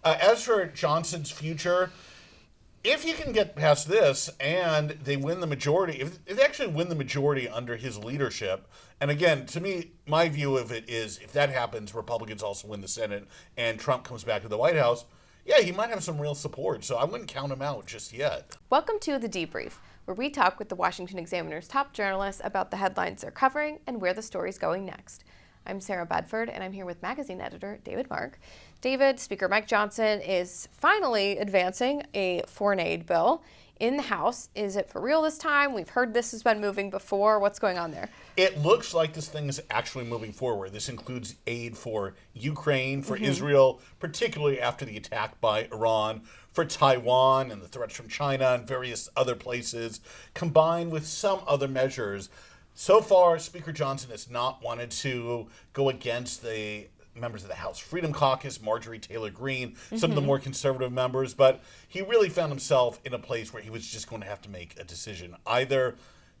As for Johnson's future, if he can get past this and they win the majority, if they actually win the majority under his leadership, and again, to me, my view of it is if that happens, Republicans also win the Senate and Trump comes back to the White House, yeah, he might have some real support. So I wouldn't count him out just yet. Welcome to The Debrief, where we talk with the Washington Examiner's top journalists about the headlines they're covering and where the story's going next. I'm Sarah Bedford, and I'm here with magazine editor David Mark. David, Speaker Mike Johnson is finally advancing a foreign aid bill in the House. Is it for real this time? We've heard this has been moving before. What's going on there? It looks like this thing is actually moving forward. This includes aid for Ukraine, for Israel, particularly after the attack by Iran, for Taiwan and the threats from China and various other places, combined with some other measures. So far, Speaker Johnson has not wanted to go against the members of the House Freedom Caucus, Marjorie Taylor Greene, some of the more conservative members, but he really found himself in a place where he was just going to have to make a decision. Either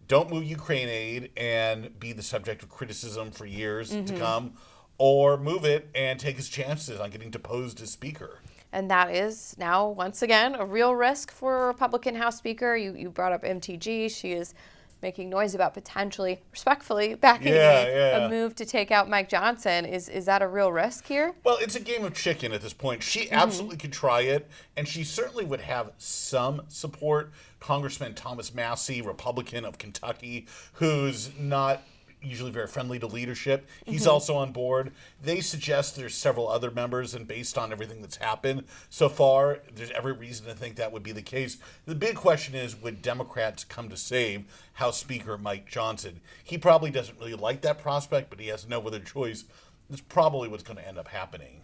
don't move Ukraine aid and be the subject of criticism for years to come, or move it and take his chances on getting deposed as Speaker. And that is now, once again, a real risk for a Republican House Speaker. You brought up MTG. She is making noise about potentially, respectfully, backing a move to take out Mike Johnson. Is that a real risk here? Well, it's a game of chicken at this point. She absolutely could try it, and she certainly would have some support. Congressman Thomas Massey, Republican of Kentucky, who's not usually very friendly to leadership. He's also on board. They suggest there's several other members, and based on everything that's happened so far, there's every reason to think that would be the case. The big question is, would Democrats come to save House Speaker Mike Johnson? He probably doesn't really like that prospect, but he has no other choice. That's probably what's going to end up happening.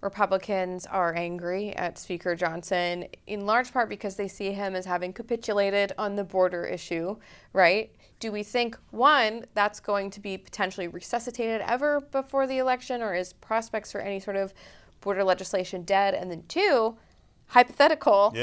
Republicans are angry at Speaker Johnson, in large part because they see him as having capitulated on the border issue, right? Do we think, one, that's going to be potentially resuscitated ever before the election, or is prospects for any sort of border legislation dead? And then two, hypothetical,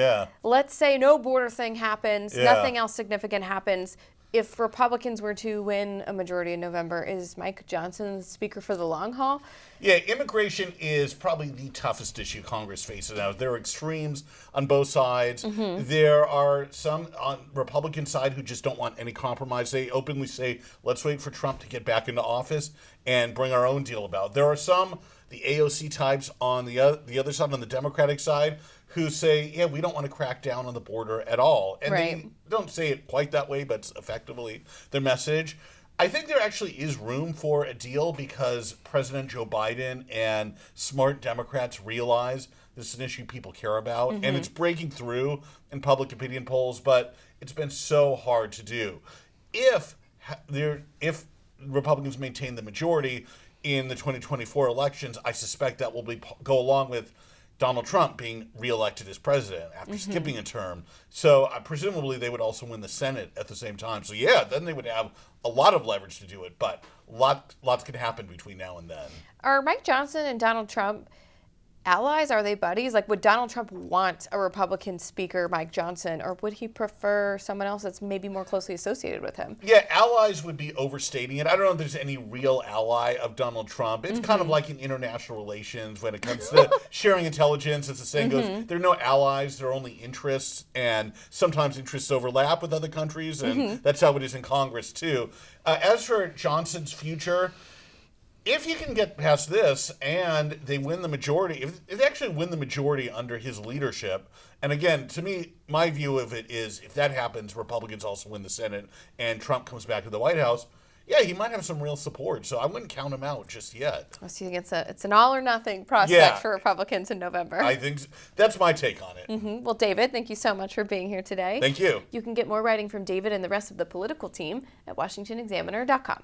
let's say no border thing happens, nothing else significant happens. If Republicans were to win a majority in November, is Mike Johnson the Speaker for the long haul? Yeah, immigration is probably the toughest issue Congress faces now. There are extremes on both sides. There are some on Republican side who just don't want any compromise. They openly say, let's wait for Trump to get back into office and bring our own deal about. There are some, the AOC types on the other side, on the Democratic side, who say, yeah, we don't want to crack down on the border at all. And they don't say it quite that way, but it's effectively their message. I think there actually is room for a deal because President Joe Biden and smart Democrats realize this is an issue people care about, and it's breaking through in public opinion polls, but it's been so hard to do. If Republicans maintain the majority in the 2024 elections, I suspect that will go along with Donald Trump being reelected as president after skipping a term. So presumably they would also win the Senate at the same time. So yeah, then they would have a lot of leverage to do it, but lots can happen between now and then. Are Mike Johnson and Donald Trump allies? Are they buddies? Like, would Donald Trump want a Republican Speaker, Mike Johnson, or would he prefer someone else that's maybe more closely associated with him? Yeah, allies would be overstating it. I don't know if there's any real ally of Donald Trump. It's kind of like in international relations when it comes to sharing intelligence. As the saying goes, there are no allies, there are only interests, and sometimes interests overlap with other countries, and that's how it is in Congress, too. As for Johnson's future, if he can get past this and they win the majority, if they actually win the majority under his leadership, and again, to me, my view of it is if that happens, Republicans also win the Senate and Trump comes back to the White House, yeah, he might have some real support. So I wouldn't count him out just yet. So you think it's an all or nothing prospect for Republicans in November. I think that's my take on it. Well, David, thank you so much for being here today. Thank you. You can get more writing from David and the rest of the political team at washingtonexaminer.com.